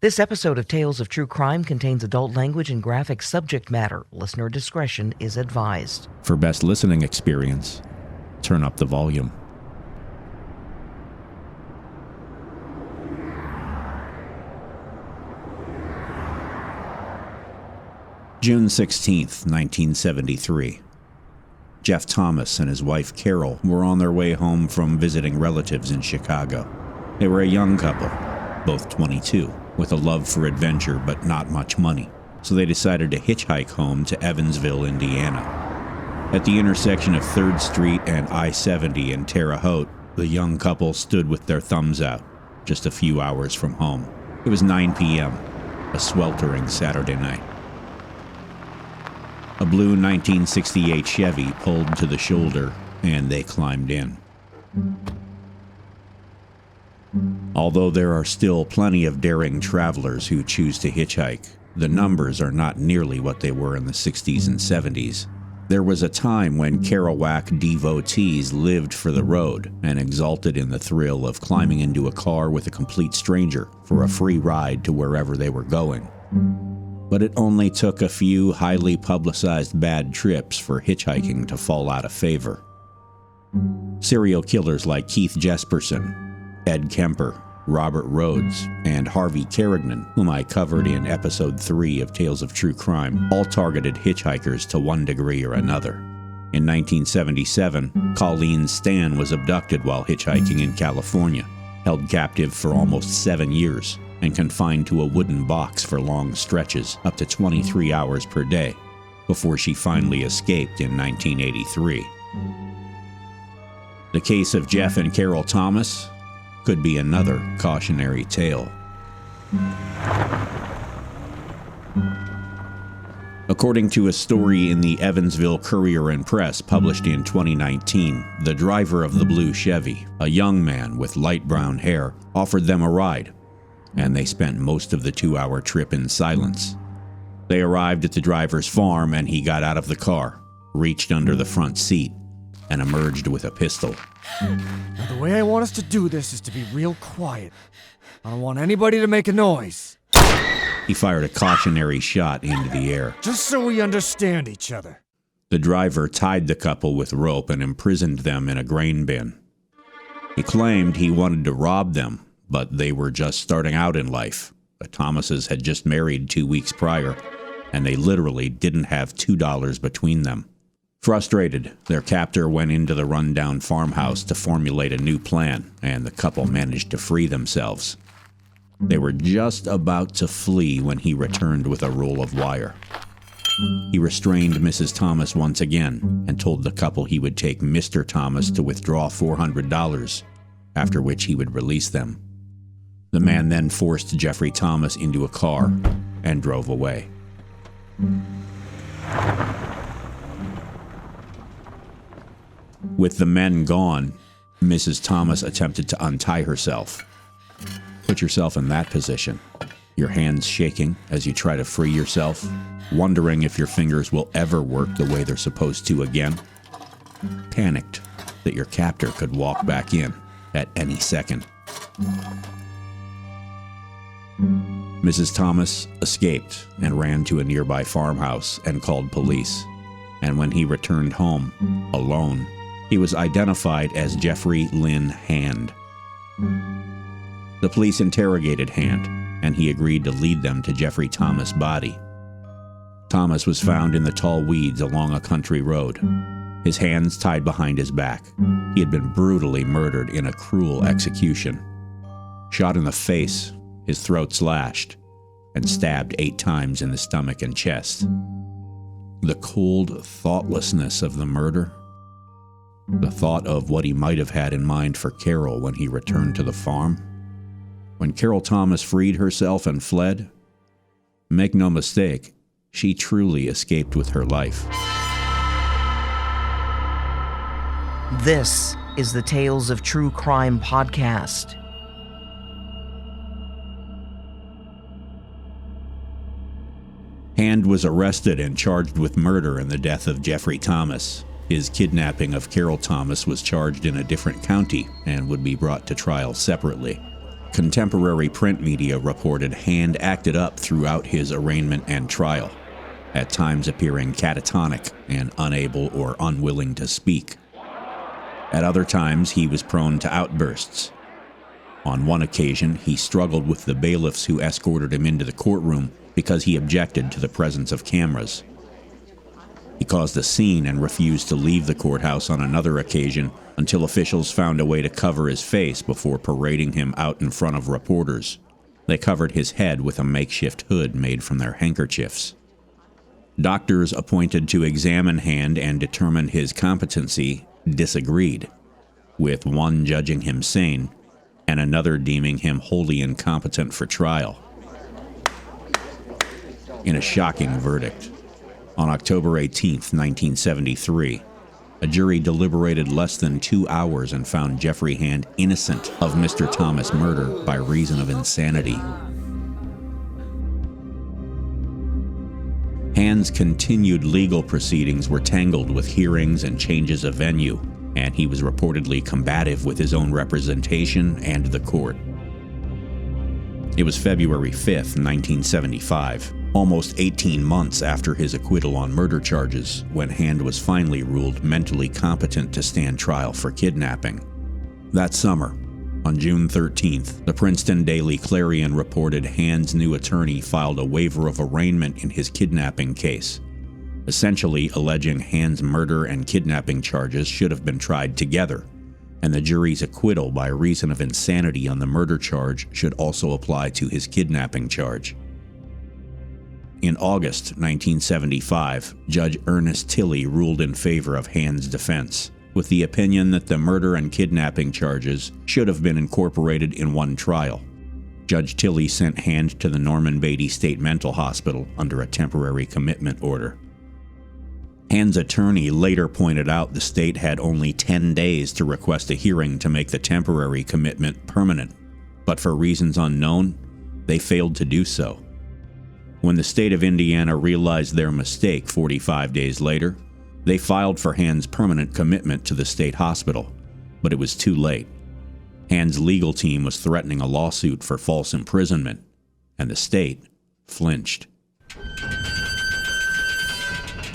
This episode of Tales of True Crime contains adult language and graphic subject matter. Listener discretion is advised. For best listening experience, turn up the volume. June 16th, 1973. Jeff Thomas and his wife Carol were on their way home from visiting relatives in Chicago. They were a young couple, both 22, with a love for adventure but not much money, so they decided to hitchhike home to Evansville, Indiana. At the intersection of 3rd Street and I-70 in Terre Haute, the young couple stood with their thumbs out, just a few hours from home. It was 9 p.m., a sweltering Saturday night. A blue 1968 Chevy pulled to the shoulder, and they climbed in. Although there are still plenty of daring travelers who choose to hitchhike, the numbers are not nearly what they were in the 60s and 70s. There was a time when Kerouac devotees lived for the road and exulted in the thrill of climbing into a car with a complete stranger for a free ride to wherever they were going. But it only took a few highly publicized bad trips for hitchhiking to fall out of favor. Serial killers like Keith Jesperson, Ed Kemper, Robert Rhodes, and Harvey Carignan, whom I covered in Episode 3 of Tales of True Crime, all targeted hitchhikers to one degree or another. In 1977, Colleen Stan was abducted while hitchhiking in California, held captive for almost 7 years, and confined to a wooden box for long stretches, up to 23 hours per day, before she finally escaped in 1983. The case of Jeff and Carol Thomas could be another cautionary tale. According to a story in the Evansville Courier and Press published in 2019, the driver of the blue Chevy, a young man with light brown hair, offered them a ride, and they spent most of the 2-hour trip in silence. They arrived at the driver's farm and he got out of the car, reached under the front seat, and emerged with a pistol. Now, the way I want us to do this is to be real quiet. I don't want anybody to make a noise. He fired a cautionary shot into the air. Just so we understand each other. The driver tied the couple with rope and imprisoned them in a grain bin. He claimed he wanted to rob them, but they were just starting out in life. The Thomases had just married 2 weeks prior, and they literally didn't have $2 between them. Frustrated, their captor went into the rundown farmhouse to formulate a new plan, and the couple managed to free themselves. They were just about to flee when he returned with a roll of wire. He restrained Mrs. Thomas once again and told the couple he would take Mr. Thomas to withdraw $400, after which he would release them. The man then forced Jeffrey Thomas into a car and drove away. With the men gone, Mrs. Thomas attempted to untie herself. Put yourself in that position, your hands shaking as you try to free yourself, wondering if your fingers will ever work the way they're supposed to again. Panicked that your captor could walk back in at any second. Mrs. Thomas escaped and ran to a nearby farmhouse and called police. And when he returned home, alone, he was identified as Jeffrey Lynn Hand. The police interrogated Hand, and he agreed to lead them to Jeffrey Thomas' body. Thomas was found in the tall weeds along a country road, his hands tied behind his back. He had been brutally murdered in a cruel execution. Shot in the face, his throat slashed, and stabbed 8 times in the stomach and chest. The cold thoughtlessness of the murder, the thought of what he might have had in mind for Carol when he returned to the farm. When Carol Thomas freed herself and fled, make no mistake, she truly escaped with her life. This is the Tales of True Crime podcast. Hand was arrested and charged with murder in the death of Jeffrey Thomas. His kidnapping of Carol Thomas was charged in a different county and would be brought to trial separately. Contemporary print media reported Hand acted up throughout his arraignment and trial, at times appearing catatonic and unable or unwilling to speak. At other times, he was prone to outbursts. On one occasion, he struggled with the bailiffs who escorted him into the courtroom because he objected to the presence of cameras. He caused a scene and refused to leave the courthouse on another occasion until officials found a way to cover his face before parading him out in front of reporters. They covered his head with a makeshift hood made from their handkerchiefs. Doctors appointed to examine Hand and determine his competency disagreed, with one judging him sane and another deeming him wholly incompetent for trial. In a shocking verdict, on October 18, 1973, a jury deliberated less than 2 hours and found Jeffrey Hand innocent of Mr. Thomas' murder by reason of insanity. Hand's continued legal proceedings were tangled with hearings and changes of venue, and he was reportedly combative with his own representation and the court. It was February 5, 1975, almost 18 months after his acquittal on murder charges, when Hand was finally ruled mentally competent to stand trial for kidnapping. That summer, on June 13th, the Princeton Daily Clarion reported Hand's new attorney filed a waiver of arraignment in his kidnapping case, essentially alleging Hand's murder and kidnapping charges should have been tried together, and the jury's acquittal by reason of insanity on the murder charge should also apply to his kidnapping charge. In August 1975, Judge Ernest Tilley ruled in favor of Hand's defense, with the opinion that the murder and kidnapping charges should have been incorporated in one trial. Judge Tilley sent Hand to the Norman Beatty State Mental Hospital under a temporary commitment order. Hand's attorney later pointed out the state had only 10 days to request a hearing to make the temporary commitment permanent, but for reasons unknown, they failed to do so. When the state of Indiana realized their mistake 45 days later, they filed for Hand's permanent commitment to the state hospital, but it was too late. Hand's legal team was threatening a lawsuit for false imprisonment, and the state flinched.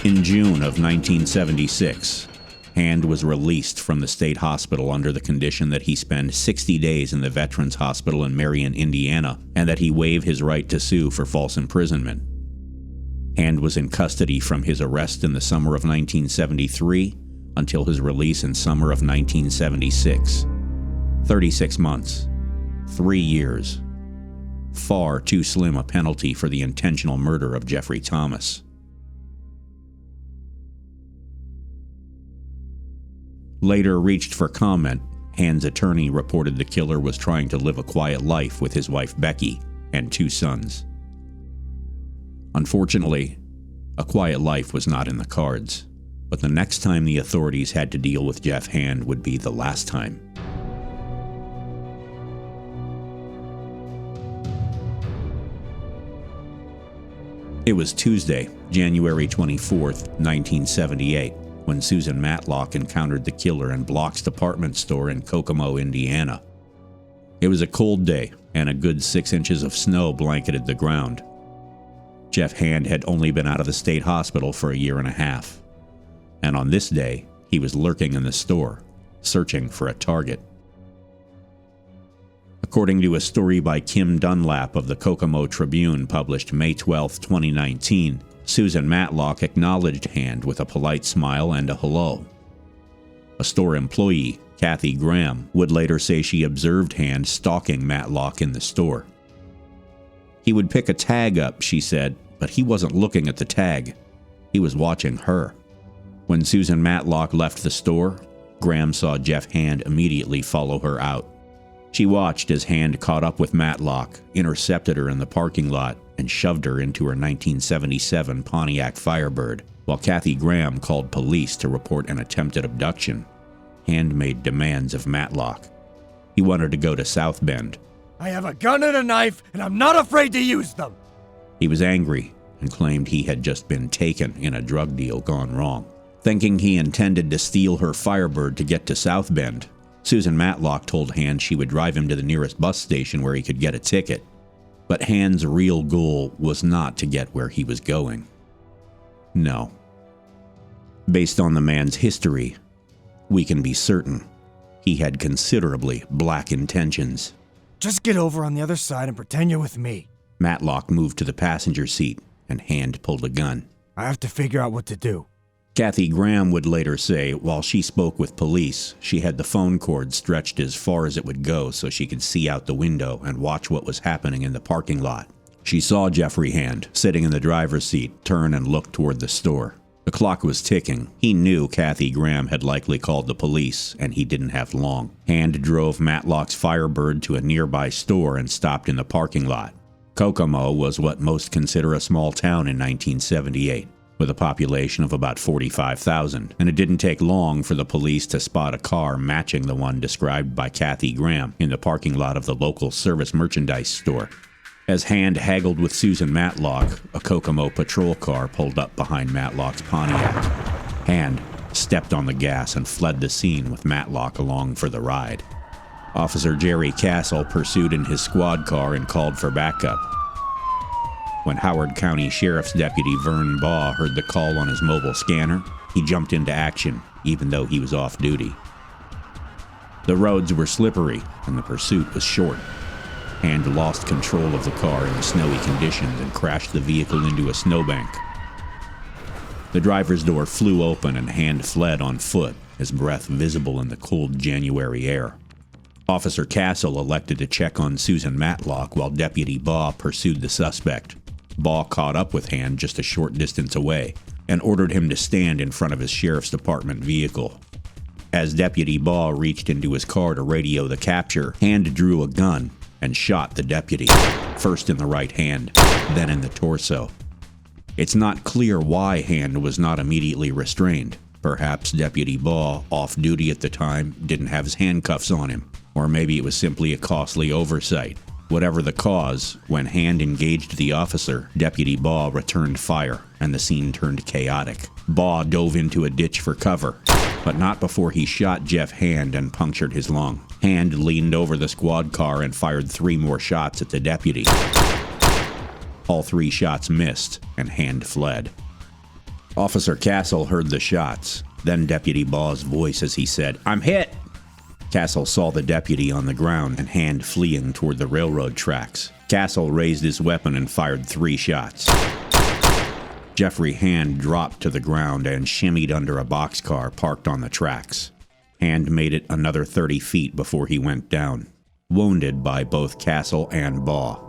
In June of 1976, Hand was released from the state hospital under the condition that he spend 60 days in the Veterans Hospital in Marion, Indiana, and that he waive his right to sue for false imprisonment. Hand was in custody from his arrest in the summer of 1973 until his release in summer of 1976. 36 months. 3 years. Far too slim a penalty for the intentional murder of Jeffrey Thomas. Later reached for comment, Hand's attorney reported the killer was trying to live a quiet life with his wife Becky and 2 sons. Unfortunately, a quiet life was not in the cards, but the next time the authorities had to deal with Jeff Hand would be the last time. It was Tuesday, January 24th, 1978, when Susan Matlock encountered the killer in Block's department store in Kokomo, Indiana. It was a cold day, and a good 6 inches of snow blanketed the ground. Jeff Hand had only been out of the state hospital for a year and a half, and on this day, he was lurking in the store, searching for a target. According to a story by Kim Dunlap of the Kokomo Tribune published May 12, 2019, Susan Matlock acknowledged Hand with a polite smile and a hello. A store employee, Kathy Graham, would later say she observed Hand stalking Matlock in the store. He would pick a tag up, she said, but he wasn't looking at the tag. He was watching her. When Susan Matlock left the store, Graham saw Jeff Hand immediately follow her out. She watched as Hand caught up with Matlock, intercepted her in the parking lot, and shoved her into her 1977 Pontiac Firebird, while Kathy Graham called police to report an attempted abduction. Hand made demands of Matlock. He wanted to go to South Bend. I have a gun and a knife, and I'm not afraid to use them. He was angry and claimed he had just been taken in a drug deal gone wrong. Thinking he intended to steal her Firebird to get to South Bend, Susan Matlock told Hand she would drive him to the nearest bus station where he could get a ticket. But Hand's real goal was not to get where he was going. No. Based on the man's history, we can be certain he had considerably black intentions. Just get over on the other side and pretend you're with me. Matlock moved to the passenger seat, and Hand pulled a gun. I have to figure out what to do. Kathy Graham would later say while she spoke with police, she had the phone cord stretched as far as it would go so she could see out the window and watch what was happening in the parking lot. She saw Jeffrey Hand, sitting in the driver's seat, turn and look toward the store. The clock was ticking. He knew Kathy Graham had likely called the police, and he didn't have long. Hand drove Matlock's Firebird to a nearby store and stopped in the parking lot. Kokomo was what most consider a small town in 1978. With a population of about 45,000, and it didn't take long for the police to spot a car matching the one described by Kathy Graham in the parking lot of the local service merchandise store. As Hand haggled with Susan Matlock, a Kokomo patrol car pulled up behind Matlock's Pontiac. Hand stepped on the gas and fled the scene with Matlock along for the ride. Officer Jerry Castle pursued in his squad car and called for backup. When Howard County Sheriff's Deputy Vern Baugh heard the call on his mobile scanner, he jumped into action, even though he was off duty. The roads were slippery, and the pursuit was short. Hand lost control of the car in the snowy conditions and crashed the vehicle into a snowbank. The driver's door flew open and Hand fled on foot, his breath visible in the cold January air. Officer Castle elected to check on Susan Matlock while Deputy Baugh pursued the suspect. Baugh caught up with Hand just a short distance away and ordered him to stand in front of his sheriff's department vehicle. As Deputy Baugh reached into his car to radio the capture, Hand drew a gun and shot the deputy, first in the right hand, then in the torso. It's not clear why Hand was not immediately restrained. Perhaps Deputy Baugh, off duty at the time, didn't have his handcuffs on him, or maybe it was simply a costly oversight. Whatever the cause, when Hand engaged the officer, Deputy Baugh returned fire, and the scene turned chaotic. Baugh dove into a ditch for cover, but not before he shot Jeff Hand and punctured his lung. Hand leaned over the squad car and fired 3 more shots at the deputy. All 3 shots missed, and Hand fled. Officer Castle heard the shots, then Deputy Baugh's voice as he said, "I'm hit!" Castle saw the deputy on the ground and Hand fleeing toward the railroad tracks. Castle raised his weapon and fired 3 shots. Jeffrey Hand dropped to the ground and shimmied under a boxcar parked on the tracks. Hand made it another 30 feet before he went down, wounded by both Castle and Baugh.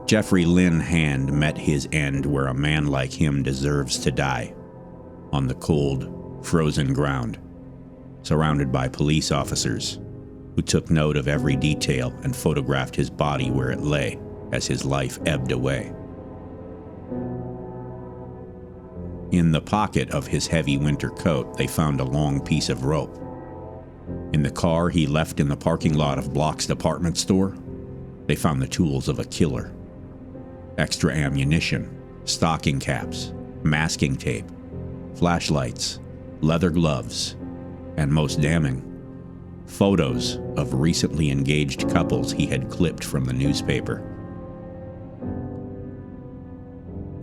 Jeffrey Lynn Hand met his end where a man like him deserves to die, on the cold, frozen ground, surrounded by police officers who took note of every detail and photographed his body where it lay as his life ebbed away. In the pocket of his heavy winter coat, they found a long piece of rope. In the car he left in the parking lot of Block's department store, they found the tools of a killer. Extra ammunition, stocking caps, masking tape, flashlights, leather gloves, and most damning, photos of recently engaged couples he had clipped from the newspaper.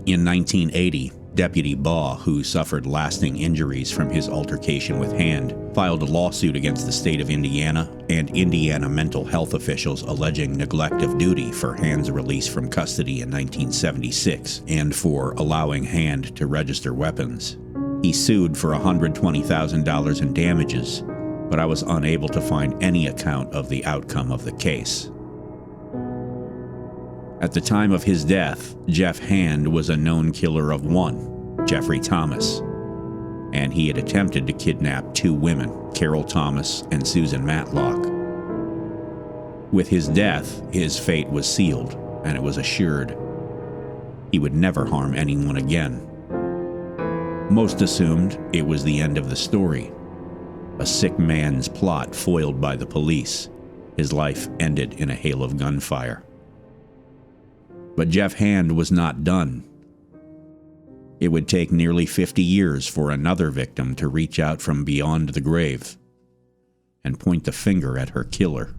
In 1980, Deputy Baugh, who suffered lasting injuries from his altercation with Hand, filed a lawsuit against the state of Indiana and Indiana mental health officials alleging neglect of duty for Hand's release from custody in 1976 and for allowing Hand to register weapons. He sued for $120,000 in damages, but I was unable to find any account of the outcome of the case. At the time of his death, Jeff Hand was a known killer of one, Jeffrey Thomas, and he had attempted to kidnap 2 women, Carol Thomas and Susan Matlock. With his death, his fate was sealed, and it was assured he would never harm anyone again. Most assumed it was the end of the story, a sick man's plot foiled by the police, His life ended in a hail of gunfire. But Jeff Hand was not done. It would take nearly 50 years for another victim to reach out from beyond the grave and point the finger at her killer.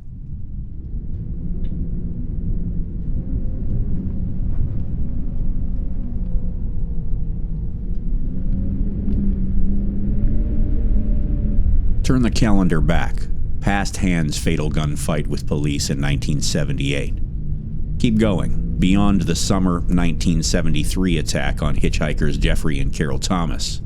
Turn the calendar back, past Hand's fatal gunfight with police in 1978. Keep going, beyond the summer 1973 attack on hitchhikers Jeffrey and Carol Thomas.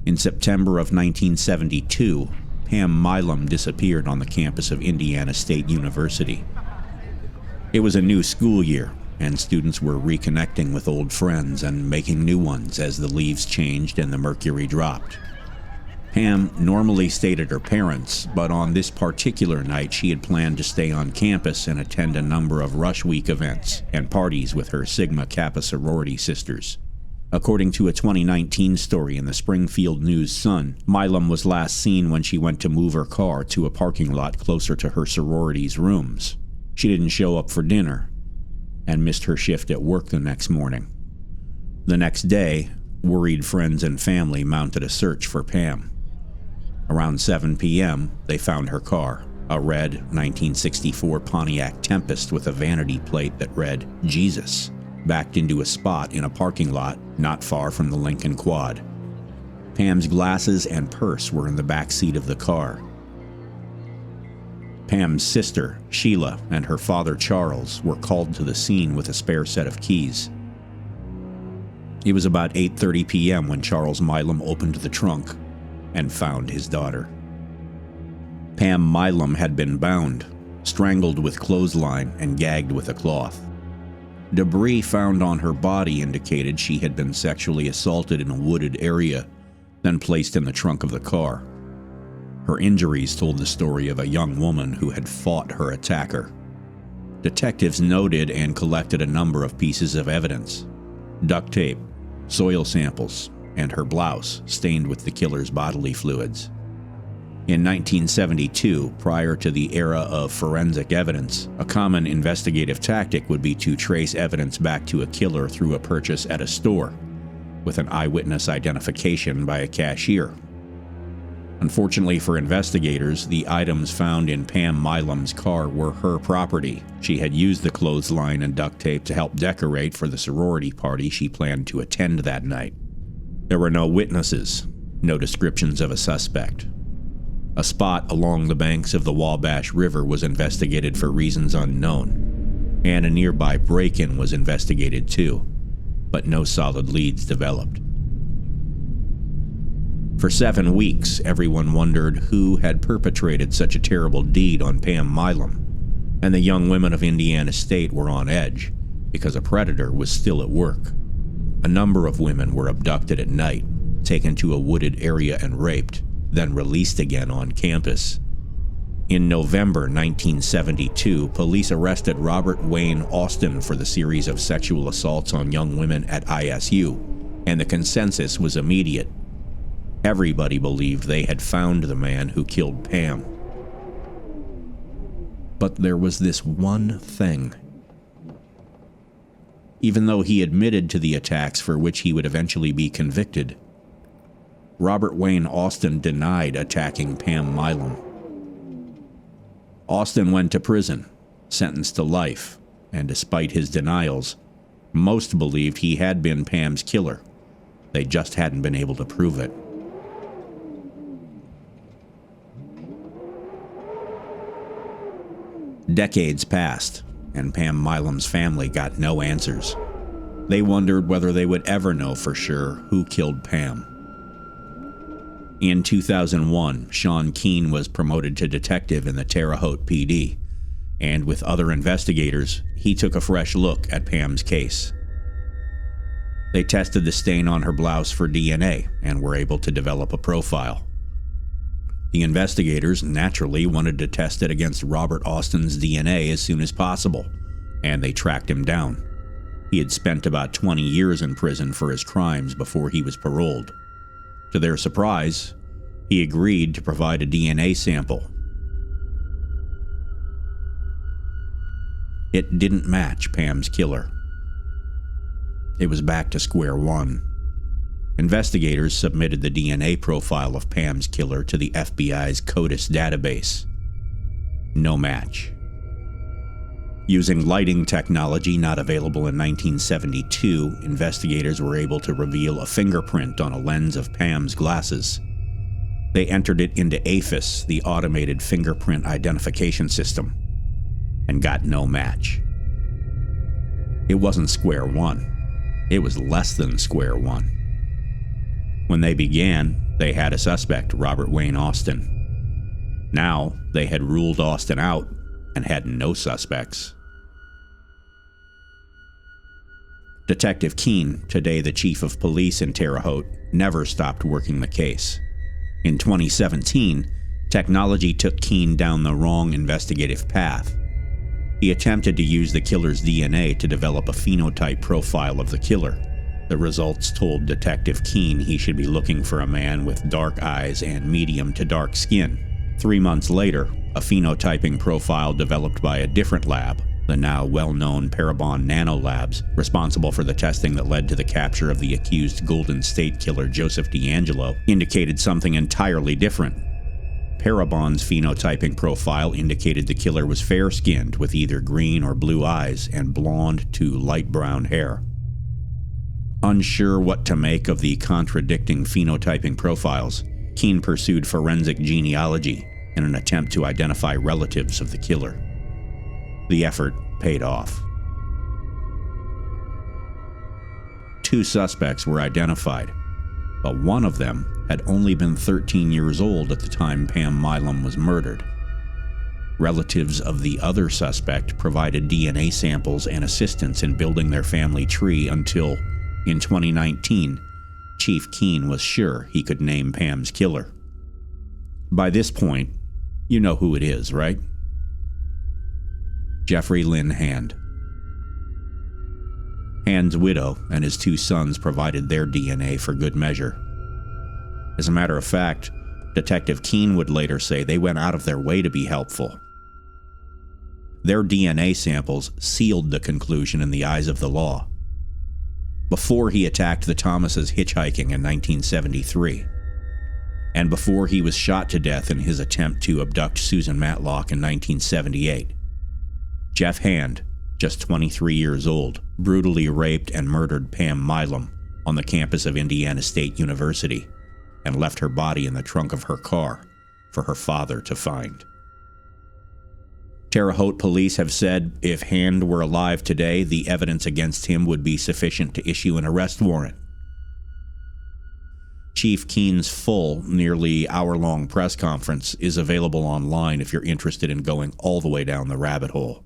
In September of 1972, Pam Milam disappeared on the campus of Indiana State University. It was a new school year, and students were reconnecting with old friends and making new ones as the leaves changed and the mercury dropped. Pam normally stayed at her parents', but on this particular night she had planned to stay on campus and attend a number of Rush Week events and parties with her Sigma Kappa sorority sisters. According to a 2019 story in the Springfield News-Sun, Milam was last seen when she went to move her car to a parking lot closer to her sorority's rooms. She didn't show up for dinner and missed her shift at work the next morning. The next day, worried friends and family mounted a search for Pam. Around 7 p.m., they found her car, a red 1964 Pontiac Tempest with a vanity plate that read Jesus, backed into a spot in a parking lot not far from the Lincoln Quad. Pam's glasses and purse were in the back seat of the car. Pam's sister, Sheila, and her father, Charles, were called to the scene with a spare set of keys. It was about 8:30 p.m. when Charles Milam opened the trunk and found his daughter. Pam Milam had been bound, strangled with clothesline, and gagged with a cloth. Debris found on her body indicated she had been sexually assaulted in a wooded area, then placed in the trunk of the car. Her injuries told the story of a young woman who had fought her attacker. Detectives noted and collected a number of pieces of evidence: duct tape, soil samples, and her blouse stained with the killer's bodily fluids. In 1972, prior to the era of forensic evidence, a common investigative tactic would be to trace evidence back to a killer through a purchase at a store, with an eyewitness identification by a cashier. Unfortunately for investigators, the items found in Pam Milam's car were her property. She had used the clothesline and duct tape to help decorate for the sorority party she planned to attend that night. There were no witnesses, no descriptions of a suspect. A spot along the banks of the Wabash River was investigated for reasons unknown, and a nearby break-in was investigated too, but no solid leads developed. For 7 weeks, everyone wondered who had perpetrated such a terrible deed on Pam Milam, and the young women of Indiana State were on edge because a predator was still at work. A number of women were abducted at night, taken to a wooded area and raped, then released again on campus. In November 1972, police arrested Robert Wayne Austin for the series of sexual assaults on young women at ISU, and the consensus was immediate. Everybody believed they had found the man who killed Pam. But there was this one thing. Even though he admitted to the attacks for which he would eventually be convicted, Robert Wayne Austin denied attacking Pam Milam. Austin went to prison, sentenced to life, and despite his denials, most believed he had been Pam's killer. They just hadn't been able to prove it. Decades passed, and Pam Milam's family got no answers. They wondered whether they would ever know for sure who killed Pam. In 2001, Sean Keene was promoted to detective in the Terre Haute PD, and with other investigators, he took a fresh look at Pam's case. They tested the stain on her blouse for DNA and were able to develop a profile. The investigators naturally wanted to test it against Robert Austin's DNA as soon as possible, and they tracked him down. He had spent about 20 years in prison for his crimes before he was paroled. To their surprise, he agreed to provide a DNA sample. It didn't match Pam's killer. It was back to square one. Investigators submitted the DNA profile of Pam's killer to the FBI's CODIS database. No match. Using lighting technology not available in 1972, investigators were able to reveal a fingerprint on a lens of Pam's glasses. They entered it into AFIS, the automated fingerprint identification system, and got no match. It wasn't square one. It was less than square one. When they began, they had a suspect, Robert Wayne Austin. Now, they had ruled Austin out and had no suspects. Detective Keene, today the chief of police in Terre Haute, never stopped working the case. In 2017, technology took Keene down the wrong investigative path. He attempted to use the killer's DNA to develop a phenotype profile of the killer. The results told Detective Keene he should be looking for a man with dark eyes and medium to dark skin. 3 months later, a phenotyping profile developed by a different lab, the now well-known Parabon Nanolabs, responsible for the testing that led to the capture of the accused Golden State Killer Joseph DeAngelo, indicated something entirely different. Parabon's phenotyping profile indicated the killer was fair-skinned with either green or blue eyes and blonde to light brown hair. Unsure what to make of the contradicting phenotyping profiles, Keene pursued forensic genealogy in an attempt to identify relatives of the killer. The effort paid off. 2 suspects were identified, but one of them had only been 13 years old at the time Pam Milam was murdered. Relatives of the other suspect provided DNA samples and assistance in building their family tree until, in 2019, Chief Keene was sure he could name Pam's killer. By this point, you know who it is, right? Jeffrey Lynn Hand. Hand's widow and his 2 sons provided their DNA for good measure. As a matter of fact, Detective Keene would later say they went out of their way to be helpful. Their DNA samples sealed the conclusion in the eyes of the law. Before he attacked the Thomases hitchhiking in 1973, and before he was shot to death in his attempt to abduct Susan Matlock in 1978, Jeff Hand, just 23 years old, brutally raped and murdered Pam Milam on the campus of Indiana State University and left her body in the trunk of her car for her father to find. Terre Haute police have said if Hand were alive today, the evidence against him would be sufficient to issue an arrest warrant. Chief Keene's full, nearly hour-long press conference is available online if you're interested in going all the way down the rabbit hole.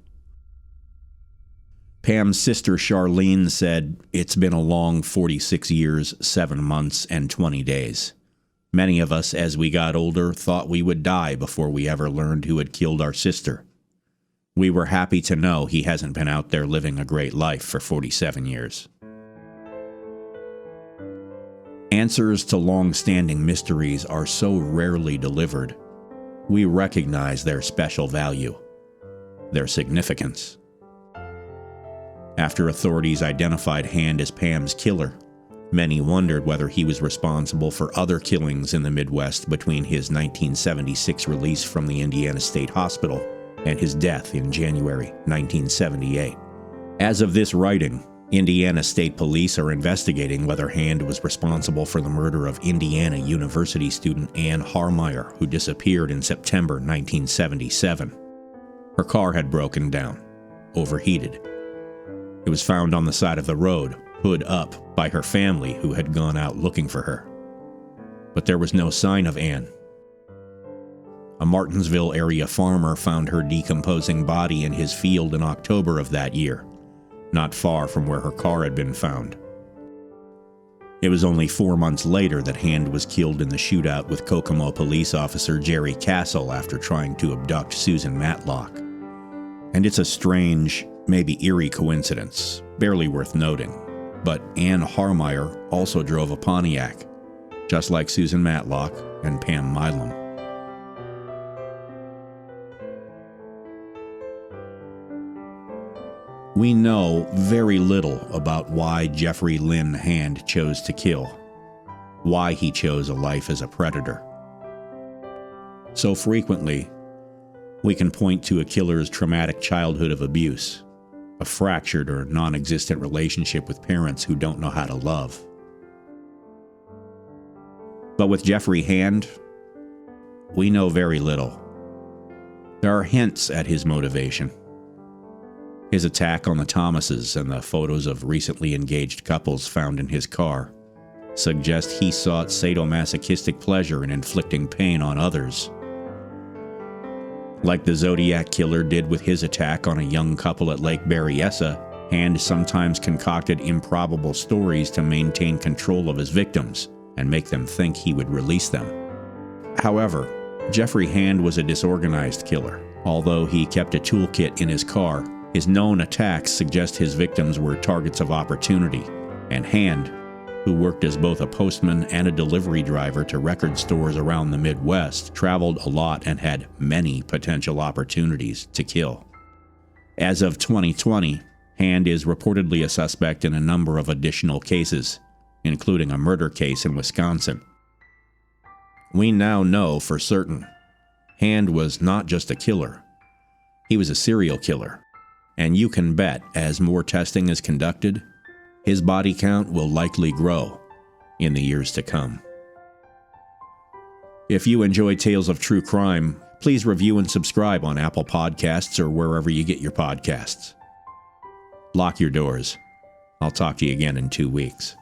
Pam's sister Charlene said, "It's been a long 46 years, 7 months, and 20 days. Many of us, as we got older, thought we would die before we ever learned who had killed our sister. We were happy to know he hasn't been out there living a great life for 47 years. Answers to long-standing mysteries are so rarely delivered. We recognize their special value, their significance. After authorities identified Hand as Pam's killer, many wondered whether he was responsible for other killings in the Midwest between his 1976 release from the Indiana State Hospital and his death in January 1978. As of this writing, Indiana State Police are investigating whether Hand was responsible for the murder of Indiana University student Ann Harmeyer, who disappeared in September 1977. Her car had broken down, overheated. It was found on the side of the road, hood up, by her family who had gone out looking for her. But there was no sign of Ann. A Martinsville area farmer found her decomposing body in his field in October of that year, not far from where her car had been found. It was only 4 months later that Hand was killed in the shootout with Kokomo police officer Jerry Castle after trying to abduct Susan Matlock. And it's a strange, maybe eerie coincidence, barely worth noting, but Ann Harmeyer also drove a Pontiac, just like Susan Matlock and Pam Milam. We know very little about why Jeffrey Lynn Hand chose to kill, why he chose a life as a predator. So frequently, we can point to a killer's traumatic childhood of abuse, a fractured or non-existent relationship with parents who don't know how to love. But with Jeffrey Hand, we know very little. There are hints at his motivation. His attack on the Thomases and the photos of recently engaged couples found in his car suggest he sought sadomasochistic pleasure in inflicting pain on others. Like the Zodiac Killer did with his attack on a young couple at Lake Berryessa, Hand sometimes concocted improbable stories to maintain control of his victims and make them think he would release them. However, Jeffrey Hand was a disorganized killer. Although he kept a toolkit in his car, his known attacks suggest his victims were targets of opportunity, and Hand, who worked as both a postman and a delivery driver to record stores around the Midwest, traveled a lot and had many potential opportunities to kill. As of 2020, Hand is reportedly a suspect in a number of additional cases, including a murder case in Wisconsin. We now know for certain Hand was not just a killer. He was a serial killer. And you can bet, as more testing is conducted, his body count will likely grow in the years to come. If you enjoy tales of true crime, please review and subscribe on Apple Podcasts or wherever you get your podcasts. Lock your doors. I'll talk to you again in 2 weeks.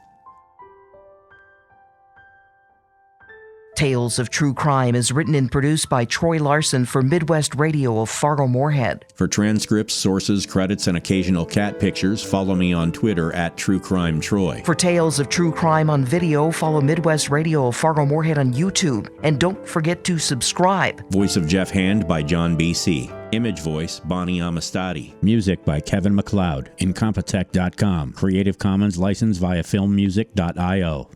Tales of True Crime is written and produced by Troy Larson for Midwest Radio of Fargo-Moorhead. For transcripts, sources, credits, and occasional cat pictures, follow me on Twitter at TrueCrimeTroy. For Tales of True Crime on video, follow Midwest Radio of Fargo-Moorhead on YouTube. And don't forget to subscribe. Voice of Jeff Hand by John B.C. Image voice, Bonnie Amistadi. Music by Kevin MacLeod. Incompetech.com. Creative Commons license via filmmusic.io.